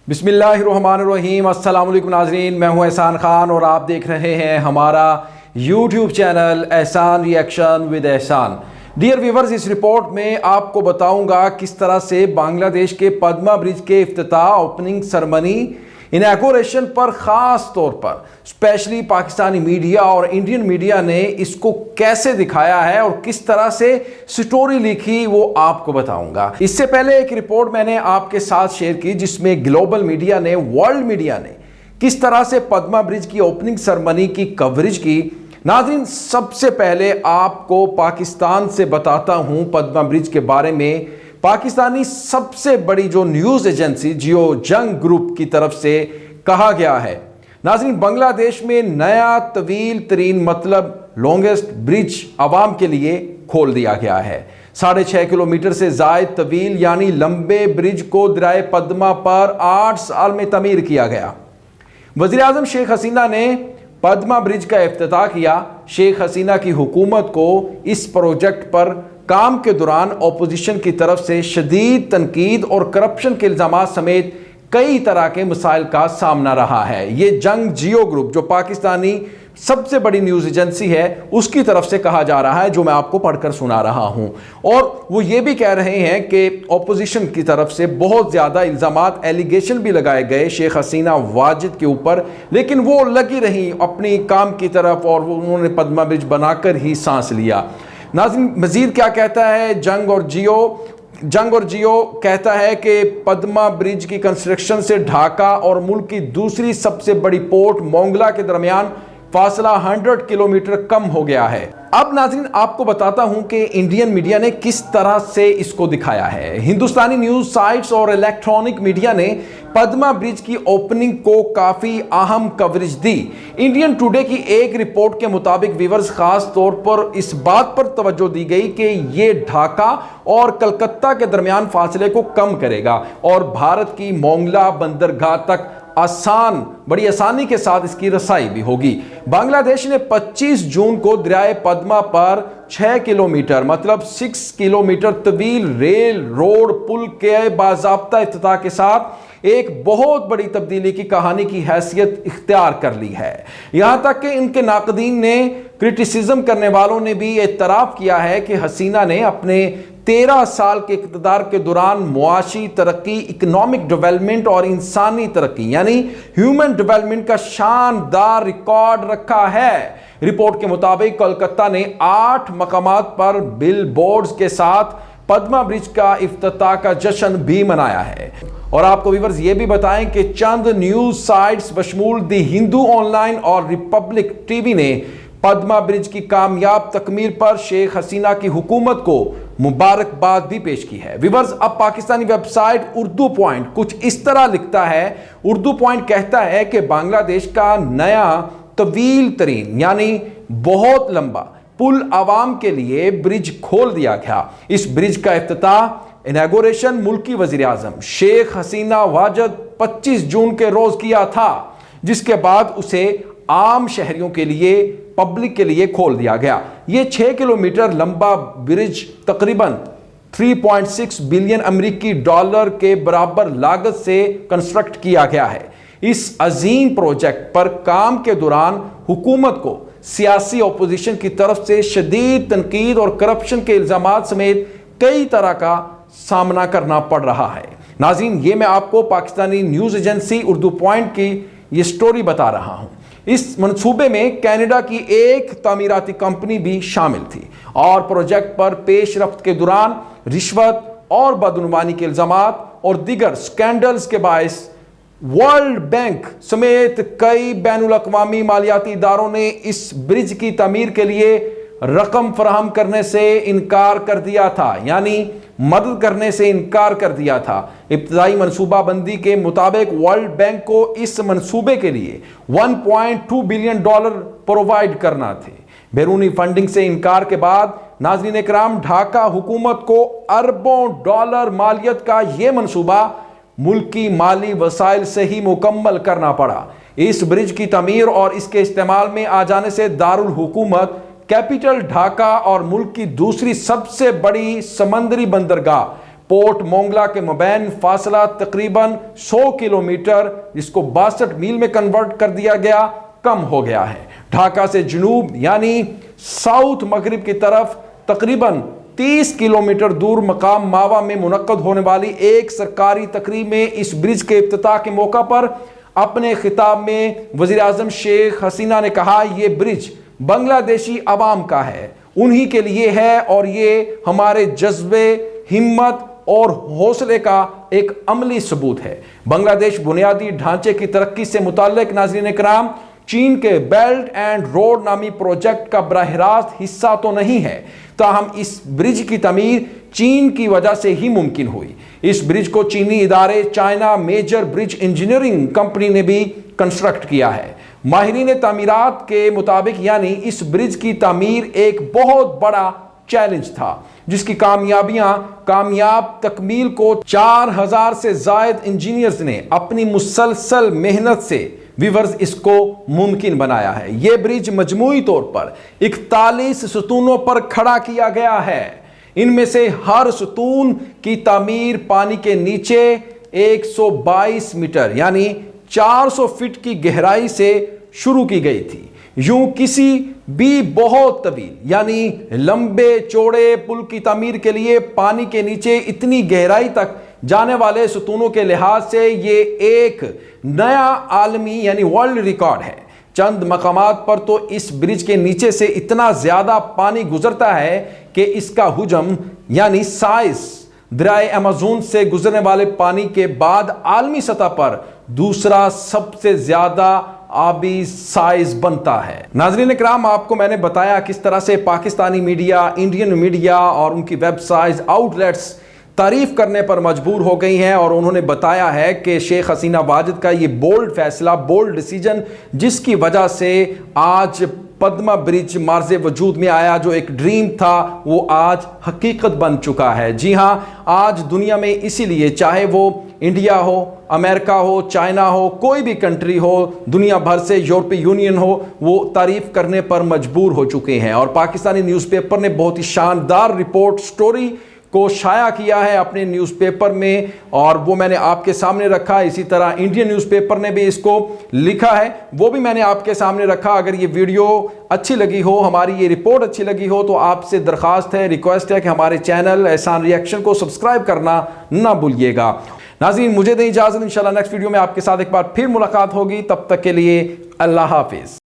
बिस्मिल्लाहिर्रहमानिर्रहीम। अस्सलाम वालेकुम नाज़रीन, मैं हूं एहसान खान और आप देख रहे हैं हमारा यूट्यूब चैनल एहसान रिएक्शन विद एहसान। डियर व्यूअर्स, इस रिपोर्ट में आपको बताऊंगा किस तरह से बांग्लादेश के पद्मा ब्रिज के इफ्तिताह ओपनिंग सेरेमनी इनॉग्रेशन पर ख़ास तौर पर स्पेशली पाकिस्तानी मीडिया और इंडियन मीडिया ने इसको कैसे दिखाया है और किस तरह से स्टोरी लिखी वो आपको बताऊंगा। इससे पहले एक रिपोर्ट मैंने आपके साथ शेयर की जिसमें ग्लोबल मीडिया ने, वर्ल्ड मीडिया ने किस तरह से पद्मा ब्रिज की ओपनिंग सेरेमनी की कवरेज की। नाज़रीन, सबसे पहले आपको पाकिस्तान से बताता हूं पद्मा ब्रिज के बारे में। पाकिस्तानी सबसे बड़ी जो न्यूज़ एजेंसी जियो जंग ग्रुप की तरफ से कहा गया है, नाज़रीन, बांग्लादेश में नया तवील तरीन मतलब लॉन्गेस्ट ब्रिज आवाम के लिए खोल दिया गया है। 6.5 किलोमीटर से ज़ायद तवील यानी लंबे ब्रिज को दरियाए पद्मा पर 8 साल में तमीर किया गया। वज़ीर आज़म शेख हसीना ने पद्मा ब्रिज का इफ्तिताह किया। शेख हसीना की हुकूमत को इस प्रोजेक्ट पर काम के दौरान अपोजिशन की तरफ से शदीद तनकीद और करप्शन के इल्जाम समेत कई तरह के मसाइल का सामना रहा है। ये जंग जियो ग्रुप जो पाकिस्तानी सबसे बड़ी न्यूज़ एजेंसी है उसकी तरफ से कहा जा रहा है, जो मैं आपको पढ़कर सुना रहा हूं। और वो ये भी कह रहे हैं कि अपोजिशन की तरफ से बहुत ज़्यादा इल्जामात, एलिगेशन भी लगाए गए शेख हसीना वाजिद के ऊपर, लेकिन वो लगी रही अपनी काम की तरफ और उन्होंने पद्मा ब्रिज बनाकर ही सांस लिया। नाज़रीन, मजीद क्या कहता है जंग और जियो कहता है कि पद्मा ब्रिज की कंस्ट्रक्शन से ढाका और मुल्क की दूसरी सबसे बड़ी पोर्ट मोंगला के दरमियान फासला 100 किलोमीटर कम हो गया है। अब नाज़रीन, आपको बताता हूं कि इंडियन मीडिया ने किस तरह से इसको दिखाया है। हिंदुस्तानी न्यूज़ साइट्स और इलेक्ट्रॉनिक मीडिया ने पद्मा ब्रिज की ओपनिंग को काफ़ी अहम कवरेज दी। इंडियन टुडे की एक रिपोर्ट के मुताबिक व्यूअर्स, खास तौर पर इस बात पर तवज्जो दी गई कि ये ढाका और कलकत्ता के दरमियान फासले को कम करेगा और भारत की मोंगला बंदरगाह तक बड़ी आसानी के साथ इसकी रसाई भी होगी। बांग्लादेश ने 25 जून को दरियाए पद्मा पर 6 किलोमीटर मतलब 6 किलोमीटर तवील रेल रोड पुल के बाज़ाब्ता इफ्तिताह के साथ एक बहुत बड़ी तब्दीली की कहानी की हैसियत इख्तियार कर ली है। यहां तक कि इनके नाकदीन ने, क्रिटिसिज्म करने वालों ने भी एतराफ़ किया है कि हसीना ने अपने 13 साल के इक़्तिदार के दौरान मुआशी तरक्की, इकोनॉमिक डेवलपमेंट और इंसानी तरक्की यानी ह्यूमन डेवलपमेंट का शानदार रिकॉर्ड रखा है। रिपोर्ट के मुताबिक कोलकाता ने 8 मकामात पर बिल बोर्ड्स के साथ पद्मा ब्रिज का इफ्तिताह का जश्न भी मनाया है। और आपको व्यूअर्स ये भी बताएं कि चंद न्यूज़ साइट्स बशमूल द हिंदू ऑनलाइन और रिपब्लिक टीवी ने पद्मा ब्रिज की कामयाब तकमील पर शेख हसीना की हुकूमत को मुबारकबाद भी पेश की है। व्यूअर्स, अब पाकिस्तानी वेबसाइट उर्दू पॉइंट कुछ इस तरह लिखता है। उर्दू पॉइंट कहता है कि बांग्लादेश का नया तवील तरीन यानी बहुत लंबा पुल आवाम के लिए ब्रिज खोल दिया गया। इस ब्रिज का इफ्तिताह इनॉग्रेशन मुल्की वजीर आजम शेख हसीना वाजिद 25 जून के रोज किया था, जिसके बाद उसे आम शहरियों के लिए, पब्लिक के लिए खोल दिया गया। यह 6 किलोमीटर लंबा ब्रिज तकरीबन 3.6 बिलियन अमेरिकी डॉलर के बराबर लागत से कंस्ट्रक्ट किया गया है। इस अजीम प्रोजेक्ट पर काम के दौरान हुकूमत को सियासी अपोजिशन की तरफ से शदीद तनकीद और करप्शन के इल्जामात समेत कई तरह का सामना करना पड़ रहा है। नाज़रीन, ये मैं आपको Pakistani news agency Urdu point की ये स्टोरी बता रहा हूँ। इस मंसूबे में कनाडा की एक तामीराती कंपनी भी शामिल थी और प्रोजेक्ट पर पेशरफ्त के दौरान रिश्वत और बदनुमानी के इल्जामात और दीगर स्कैंडल्स के बायस वर्ल्ड बैंक समेत कई बैनुल अक़वामी मालियाती इदारों ने इस ब्रिज की तमीर के लिए रकम फराहम करने से इनकार कर दिया था, यानी मदद करने से इनकार कर दिया था। इब्तदाई मनसूबा बंदी के मुताबिक वर्ल्ड बैंक को इस मंसूबे के लिए 1.2 बिलियन डॉलर प्रोवाइड करना थे। बैरूनी फंडिंग से इनकार के बाद नाज़रीन इकराम, ढाका हुकूमत को अरबों डॉलर मालियत का यह मंसूबा मुल्की माली वसाइल से ही मुकम्मल करना पड़ा। इस ब्रिज की तमीर और इसके इस्तेमाल में आ जाने से दारुल हुकूमत, कैपिटल ढाका और मुल्क की दूसरी सबसे बड़ी समंदरी बंदरगाह पोर्ट मोंगला के मबैन फासला तकरीबन 100 किलोमीटर, जिसको 62 मील में कन्वर्ट कर दिया गया, कम हो गया है। ढाका से जुनूब यानी साउथ मगरिब की तरफ तकरीबन 30 किलोमीटर दूर मकाम मावा में मुनक्कद होने वाली एक सरकारी तकरीब में इस ब्रिज के इफ्तिताह के मौका पर अपने खिताब में वज़ीर आज़म शेख हसीना ने कहा, यह ब्रिज बांग्लादेशी अवाम का है, उन्हीं के लिए है और ये हमारे जज्बे, हिम्मत और हौसले का एक अमली सबूत है। बांग्लादेश बुनियादी ढांचे की तरक्की से मुताल्लिक नाज़रीन इकराम चीन के बेल्ट एंड रोड नामी प्रोजेक्ट का बराह रास्त हिस्सा तो नहीं है, ताहम इस ब्रिज की तमीर चीन की वजह से ही मुमकिन हुई। इस ब्रिज को चीनी इदारे China Major Bridge Engineering Company ने भी कंस्ट्रक्ट किया है। माहिरीन तामीरात के मुताबिक यानी इस ब्रिज की तामीर एक बहुत बड़ा चैलेंज था, जिसकी कामयाब तकमील को 4000 से जायद इंजीनियर्स ने अपनी मुसलसल मेहनत से वीवर्स इसको मुमकिन बनाया है। यह ब्रिज मजमूई तौर पर 41 सतूनों पर खड़ा किया गया है। इनमें से हर सतून की तामीर पानी के नीचे 122 मीटर यानी 400 फीट की गहराई से शुरू की गई थी। यूं किसी भी बहुत तवील यानी लंबे चौड़े पुल की तामीर के लिए पानी के नीचे इतनी गहराई तक जाने वाले सतूनों के लिहाज से ये एक नया आलमी यानी वर्ल्ड रिकॉर्ड है। चंद मकामात पर तो इस ब्रिज के नीचे से इतना ज्यादा पानी गुजरता है कि इसका हुजम यानी साइज दरियाए अमेज़न से गुजरने वाले पानी के बाद आलमी सतह पर दूसरा सबसे ज्यादा आबी साइज बनता है। नाज़रीन इकराम, आपको मैंने बताया किस तरह से पाकिस्तानी मीडिया, इंडियन मीडिया और उनकी वेबसाइट्स, आउटलेट्स तारीफ करने पर मजबूर हो गई हैं और उन्होंने बताया है कि शेख हसीना वाजिद का ये बोल्ड फैसला, बोल्ड डिसीजन, जिसकी वजह से आज पद्मा ब्रिज मार्ज़े वजूद में आया, जो एक ड्रीम था वो आज हकीकत बन चुका है। जी हाँ, आज दुनिया में इसीलिए चाहे वो इंडिया हो, अमेरिका हो, चाइना हो, कोई भी कंट्री हो, दुनिया भर से, यूरोपीय यूनियन हो, वो तारीफ करने पर मजबूर हो चुके हैं। और पाकिस्तानी न्यूज़पेपर ने बहुत ही शानदार रिपोर्ट स्टोरी को शाया किया है अपने न्यूज़पेपर में और वो मैंने आपके सामने रखा। इसी तरह इंडियन न्यूज़पेपर ने भी इसको लिखा है, वो भी मैंने आपके सामने रखा। अगर ये वीडियो अच्छी लगी हो, हमारी ये रिपोर्ट अच्छी लगी हो, तो आपसे दरख्वास्त है, रिक्वेस्ट है कि हमारे चैनल एहसान रिएक्शन को सब्सक्राइब करना ना भूलिएगा। नाज़रीन, मुझे दें इजाज़त, इंशाल्लाह नेक्स्ट वीडियो में आपके साथ एक बार फिर मुलाकात होगी। तब तक के लिए अल्लाह हाफिज़।